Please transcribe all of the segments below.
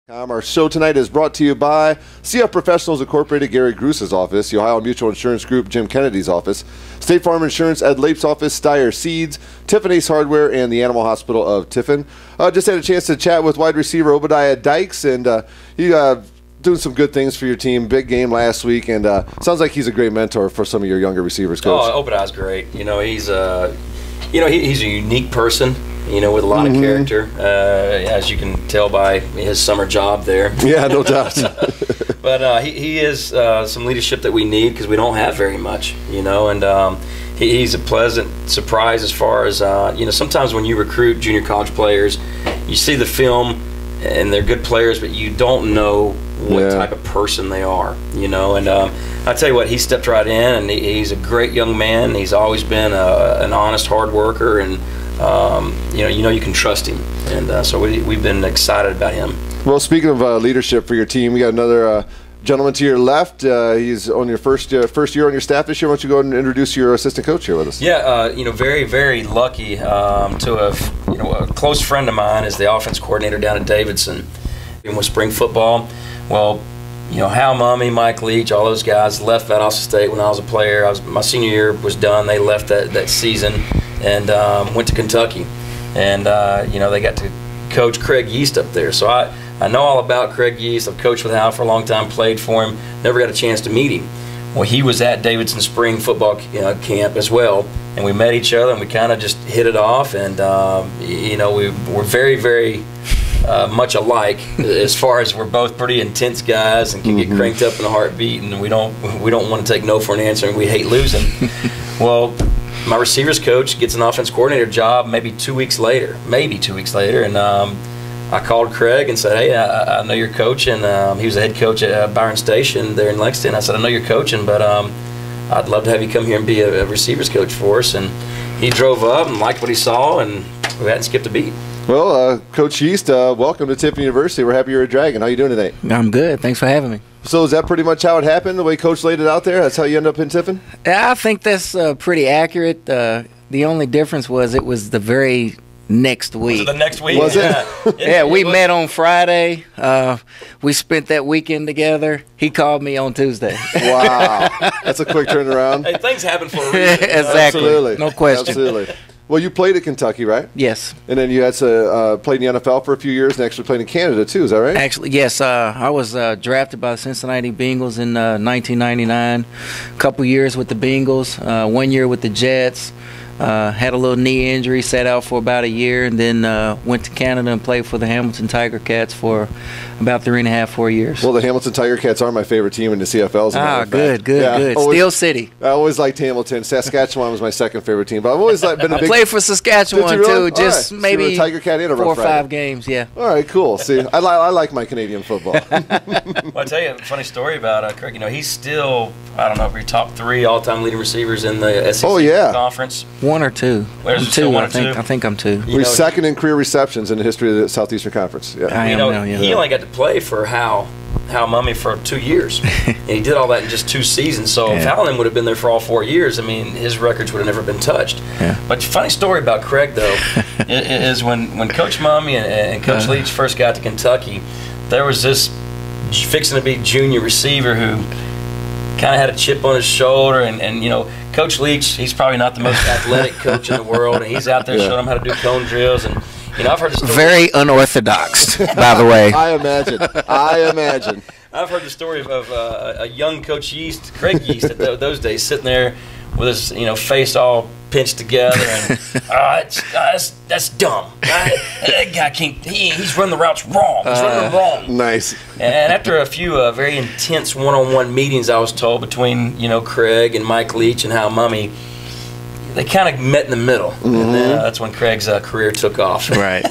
Our show tonight is brought to you by CF Professionals Incorporated, Gary Gruse's office, the Ohio Mutual Insurance Group, Jim Kennedy's office, State Farm Insurance, Ed Lape's office, Steyer Seeds, Tiffin Ace Hardware, and the Animal Hospital of Tiffin. Just had a chance to chat with wide receiver Obadiah Dykes, and he doing some good things for your team. Big game last week, and sounds like he's a great mentor for some of your younger receivers, Coach. Oh, Obadiah's great. He's he's a unique person. With a lot of character, as you can tell by his summer job there. Yeah, no doubt. But he is some leadership that we need because we don't have very much, and he's a pleasant surprise as far as, sometimes when you recruit junior college players, you see the film and they're good players, but you don't know what type of person they are, and I tell you what, he stepped right in, and he's a great young man. He's always been an honest, hard worker, and you can trust him, and so we've been excited about him. Well, speaking of leadership for your team, we got another gentleman to your left. He's on your first year on your staff this year. Why don't you go ahead and introduce your assistant coach here with us? Yeah, very, very lucky to have, a close friend of mine is the offense coordinator down at Davidson with spring football. Well, Hal Mummy, Mike Leach, all those guys left Valdosta State when I was a player. My senior year was done. They left that season and went to Kentucky. And, they got to coach Craig Yeast up there. So I know all about Craig Yeast. I've coached with Hal for a long time, played for him, never got a chance to meet him. Well, he was at Davidson spring football camp as well, and we met each other, and we kind of just hit it off, and, we were very, very much alike as far as we're both pretty intense guys and can get cranked up in a heartbeat, and we don't want to take no for an answer, and we hate losing. Well, my receivers coach gets an offense coordinator job maybe 2 weeks later, and I called Craig and said, hey, I know you're coaching. He was a head coach at Byron Station there in Lexington. I said, I know you're coaching, but I'd love to have you come here and be a receivers coach for us. And he drove up and liked what he saw, and we hadn't skipped a beat. Well, Coach Yeast, welcome to Tiffin University. We're happy you're a Dragon. How you doing today? I'm good. Thanks for having me. So is that pretty much how it happened, the way Coach laid it out there? That's how you end up in Tiffin? I think that's pretty accurate. The only difference was it was the very next week. Was it the next week? Was it? Yeah, we met on Friday. We spent that weekend together. He called me on Tuesday. Wow. That's a quick turnaround. Hey, things happen for a reason. Exactly. Absolutely. No question. Absolutely. Well, you played at Kentucky, right? Yes. And then you had to played in the NFL for a few years and actually played in Canada, too. Is that right? Actually, yes. I was drafted by the Cincinnati Bengals in 1999. A couple years with the Bengals, 1 year with the Jets. Had a little knee injury, sat out for about a year, and then went to Canada and played for the Hamilton Tiger Cats for about 3.5, 4 years. Well, the Hamilton Tiger Cats are my favorite team in the CFL. Good. Steel City. I always liked Hamilton. Saskatchewan was my second favorite team, but I've always been a big. I played for Saskatchewan really? too, just right. maybe so a Tiger Cat and a 4 or Rough Rider. 5 games. Yeah. All right, cool. See, I like my Canadian football. Well, I tell you a funny story about Craig. He's still, I don't know if you're top 3 all-time leading receivers in the SEC conference. 1 or 2. There's I'm 2. still 1 or 2. I think I'm 2. We're second in career receptions in the history of the Southeastern Conference. Yeah. I am now, yeah. He only got to play for Hal Mummy for 2 years, and he did all that in just 2 seasons. So if Hal would have been there for all 4 years, his records would have never been touched. Yeah. But funny story about Craig though is when Coach Mummy and Coach Leach first got to Kentucky, there was this fixing to be junior receiver who kind of had a chip on his shoulder, and Coach Leach, he's probably not the most athletic coach in the world, and he's out there showing them how to do cone drills, and I've heard the story. Very unorthodox, by the way. I imagine. I've heard the story of a young Coach Yeast, Craig Yeast, at those days, sitting there with his face all pinched together, and that's dumb. That guy can't. He's running the routes wrong. He's running them wrong. Nice. And after a few very intense one-on-one meetings, I was told, between Craig and Mike Leach and Hal Mummy, they kind of met in the middle, and then that's when Craig's career took off. Right.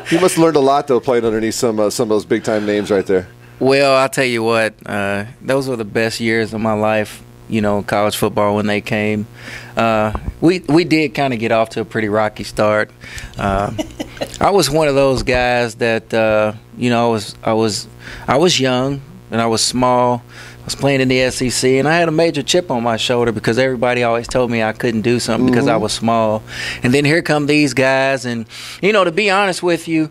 He must have learned a lot though, playing underneath some of those big time names right there. Well, I'll tell you what, those were the best years of my life. College football when they came. We did kind of get off to a pretty rocky start. I was one of those guys that I was young and I was small. I was playing in the SEC, and I had a major chip on my shoulder because everybody always told me I couldn't do something because I was small. And then here come these guys, and to be honest with you,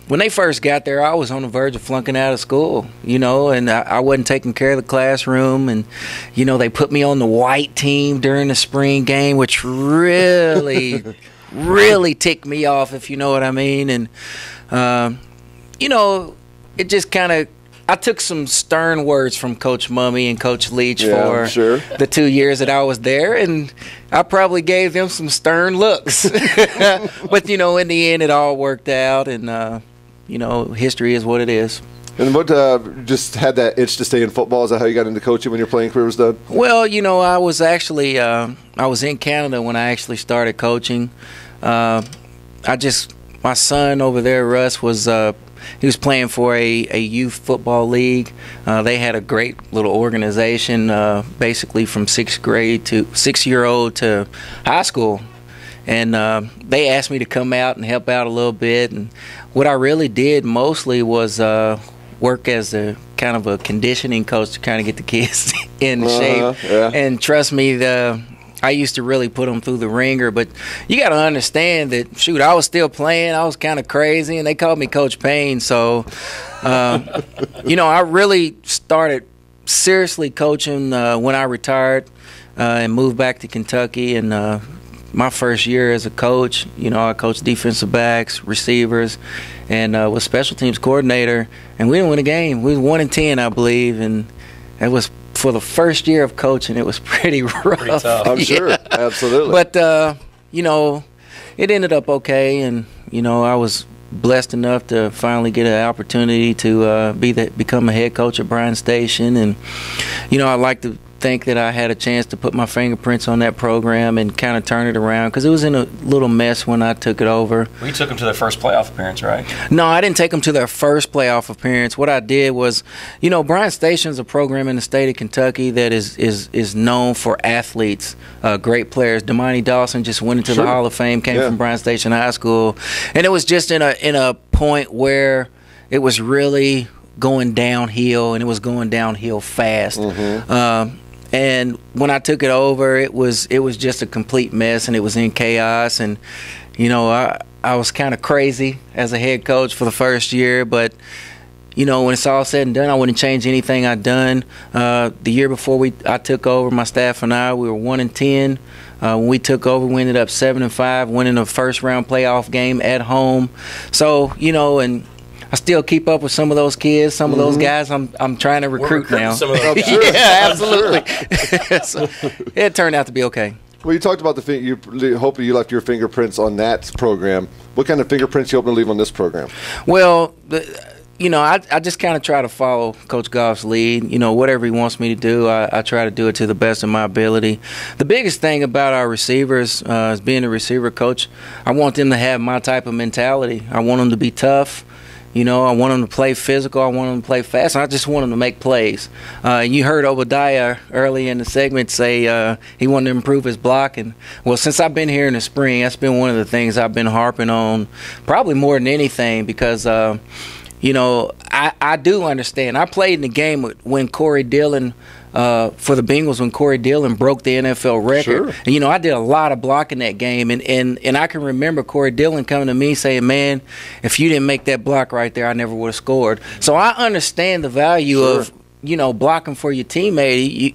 when they first got there, I was on the verge of flunking out of school, you know, and I wasn't taking care of the classroom. And, you know, they put me on the white team during the spring game, which really, really ticked me off, if you know what I mean. And, you know, it just kind of, I took some stern words from Coach Mummy and Coach Leach for the 2 years that I was there, and I probably gave them some stern looks. But, you know, in the end, it all worked out, and, you know, history is what it is. And what just had that itch to stay in football? Is that how you got into coaching when your playing career was done? Well, you know, I was actually I was in Canada when I actually started coaching. My son over there, Russ, was he was playing for a youth football league. They had a great little organization, basically from 6-year-old to high school. And they asked me to come out and help out a little bit. And what I really did mostly was work as a kind of a conditioning coach to kind of get the kids in shape. Yeah. And trust me, I used to really put them through the ringer. But you got to understand that, shoot, I was still playing. I was kind of crazy, and they called me Coach Payne. So, you know, I really started seriously coaching when I retired and moved back to Kentucky. And my first year as a coach, you know, I coached defensive backs, receivers, and was special teams coordinator. And we didn't win a game. We was 1-10, I believe, and it was for the first year of coaching. It was pretty rough. Pretty tough. I'm sure, absolutely. But you know, it ended up okay, and you know, I was blessed enough to finally get an opportunity to become a head coach at Bryan Station, and you know, I like to think that I had a chance to put my fingerprints on that program and kind of turn it around, because it was in a little mess when I took it over. We took them to their first playoff appearance, right? No, I didn't take them to their first playoff appearance. What I did was, you know, Bryan Station is a program in the state of Kentucky that is known for athletes, great players. Damani Dawson just went into the Hall of Fame, came from Bryan Station High School, and it was just in a point where it was really going downhill, and it was going downhill fast. And when I took it over, it was just a complete mess, and it was in chaos. And you know, I was kind of crazy as a head coach for the first year, but you know, when it's all said and done, I wouldn't change anything I'd done. The year before I took over, my staff and I, we were 1-10. When we took over, we ended up 7-5, winning a first-round playoff game at home. So you know, and I still keep up with some of those kids, some of those guys I'm trying to recruit now. Some of them. Yeah, absolutely. So it turned out to be okay. Well, you talked about you hoping you left your fingerprints on that program. What kind of fingerprints you hoping to leave on this program? Well, you know, I just kind of try to follow Coach Goff's lead. You know, whatever he wants me to do, I try to do it to the best of my ability. The biggest thing about our receivers, as being a receiver coach, I want them to have my type of mentality. I want them to be tough. You know, I want them to play physical. I want them to play fast. I just want them to make plays. You heard Obadiah early in the segment say he wanted to improve his blocking. Well, since I've been here in the spring, that's been one of the things I've been harping on, probably more than anything, because you know, I do understand. I played in the game when Corey Dillon, for the Bengals, when Corey Dillon broke the NFL record. And, you know, I did a lot of blocking that game. And I can remember Corey Dillon coming to me saying, man, if you didn't make that block right there, I never would have scored. So I understand the value of, you know, blocking for your teammate.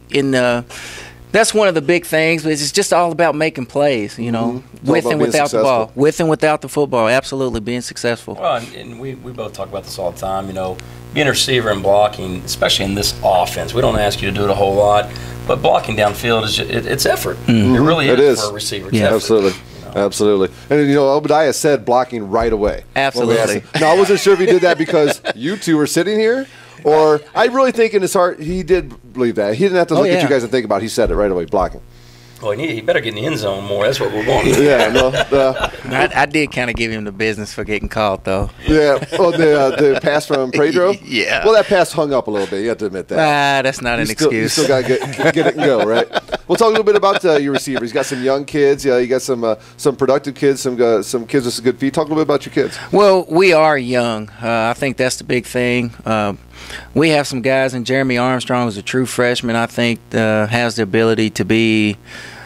That's one of the big things, but it's just all about making plays, you know, with and without the ball, with and without the football, absolutely being successful. Well, and we both talk about this all the time, you know, being a receiver and blocking, especially in this offense, we don't ask you to do it a whole lot, but blocking downfield, it's effort. It really is for a receiver. Yeah, absolutely. Absolutely. And, you know, Obadiah said blocking right away. Absolutely. Now, I wasn't sure if he did that because you two were sitting here, or I really think in his heart he did believe that. He didn't have to look at you guys and think about it. He said it right away, blocking. Well, he better get in the end zone more. That's what we're wanting. I did kind of give him the business for getting caught, though. Yeah. Oh, the pass from Pedro? Yeah. Well, that pass hung up a little bit. You have to admit that. That's not an excuse. You still got to get it and go, right? We'll talk a little bit about your receivers. You got some young kids. Yeah, you got some productive kids, some kids with some good feet. Talk a little bit about your kids. Well, we are young. I think that's the big thing. We have some guys, and Jeremy Armstrong is a true freshman. I think has the ability to be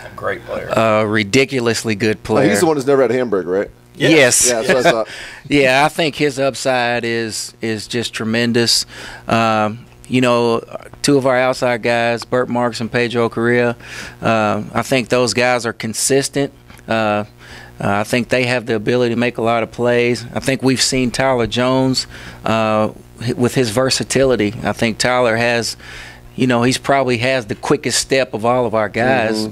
a great player, a ridiculously good player. He's the one who's never had a hamburger, right? Yes. Yeah, that's what I thought. Yeah, I think his upside is just tremendous. You know, two of our outside guys, Burt Marks and Pedro Correa, I think those guys are consistent. I think they have the ability to make a lot of plays. I think we've seen Tyler Jones with his versatility. I think Tyler has, you know, he's probably has the quickest step of all of our guys.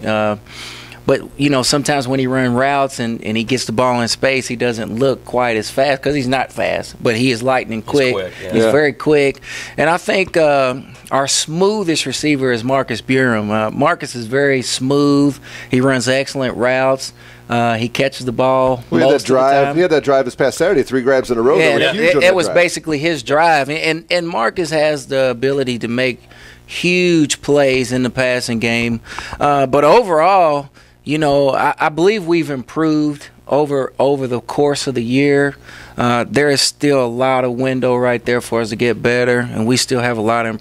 But, you know, sometimes when he runs routes and he gets the ball in space, he doesn't look quite as fast because he's not fast, but he is lightning quick. He's very quick. And I think our smoothest receiver is Marcus Burum. Marcus is very smooth. He runs excellent routes. He catches the ball most of the time. He had that drive this past Saturday, 3 grabs in a row. Yeah, it was basically his drive. And Marcus has the ability to make huge plays in the passing game. But overall, you know, I believe we've improved over the course of the year. There is still a lot of window right there for us to get better, and we still have a lot of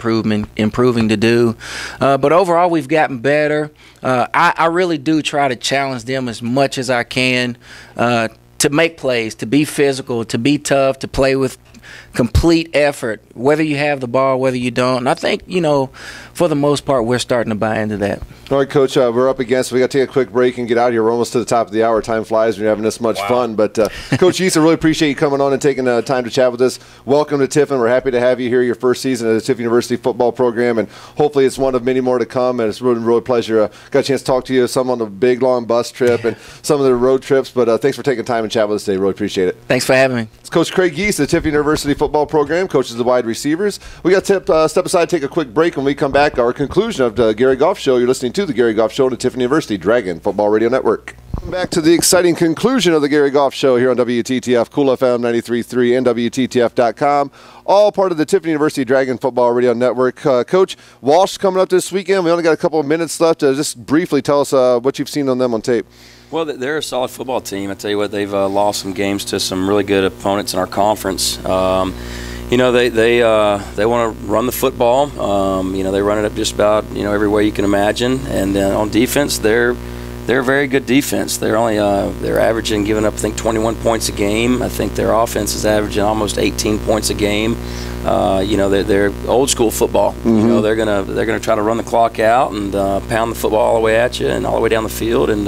improving to do. But overall, we've gotten better. I really do try to challenge them as much as I can to make plays, to be physical, to be tough, to play with complete effort, whether you have the ball, whether you don't. And I think, you know, for the most part, we're starting to buy into that. All right, Coach, we're up against it. We got to take a quick break and get out of here. We're almost to the top of the hour. Time flies when you're having this much fun. But, Coach Yeast, I really appreciate you coming on and taking the time to chat with us. Welcome to Tiffin. We're happy to have you here, your first season at the Tiffin University football program, and hopefully it's one of many more to come. And it's really a pleasure. Got a chance to talk to you, some on the big, long bus trip and some of the road trips. But thanks for taking time and chat with us today. Really appreciate it. Thanks for having me. It's Coach Craig Yeast, the Tiffin University football program, coaches the wide receivers. We got to step aside, take a quick break. When we come back, our conclusion of the Gary Goff Show. You're listening to the Gary Goff Show on the Tiffin University Dragon Football Radio Network. Back to the exciting conclusion of the Gary Goff Show here on WTTF, Cool FM 93.3 and WTTF.com. All part of the Tiffin University Dragon Football Radio Network. Coach, Walsh coming up this weekend. We only got a couple of minutes left. Just briefly tell us what you've seen on them on tape. Well, they're a solid football team. I tell you what, they've lost some games to some really good opponents in our conference. You know, they want to run the football. You know, they run it up just about, you know, every way you can imagine. And on defense, they're a very good defense. They're only they're averaging, giving up, I think, 21 points a game. I think their offense is averaging almost 18 points a game. You know, they're old school football. You know, they're gonna try to run the clock out and pound the football all the way at you and all the way down the field and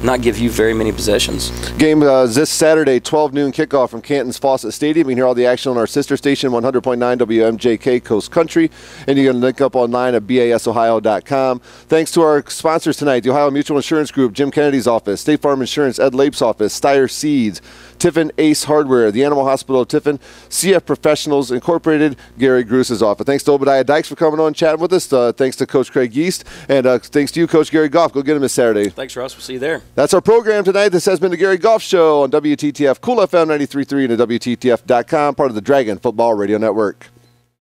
not give you very many possessions. Game this Saturday, 12 noon kickoff from Canton's Fawcett Stadium. You can hear all the action on our sister station, 100.9 WMJK Coast Country, and you can link up online at basohio.com. Thanks to our sponsors tonight: the Ohio Mutual Insurance Group, Jim Kennedy's office; State Farm Insurance, Ed Lape's office; Steyer Seeds; Tiffin Ace Hardware; the Animal Hospital of Tiffin; CF Professionals Incorporated; Gary Gruse's office. Thanks to Obadiah Dykes for coming on and chatting with us. Thanks to Coach Craig Yeast. And thanks to you, Coach Gary Goff. Go get him this Saturday. Thanks, Russ. We'll see you there. That's our program tonight. This has been the Gary Goff Show on WTTF, Cool FM 93.3 and at WTTF.com, part of the Dragon Football Radio Network.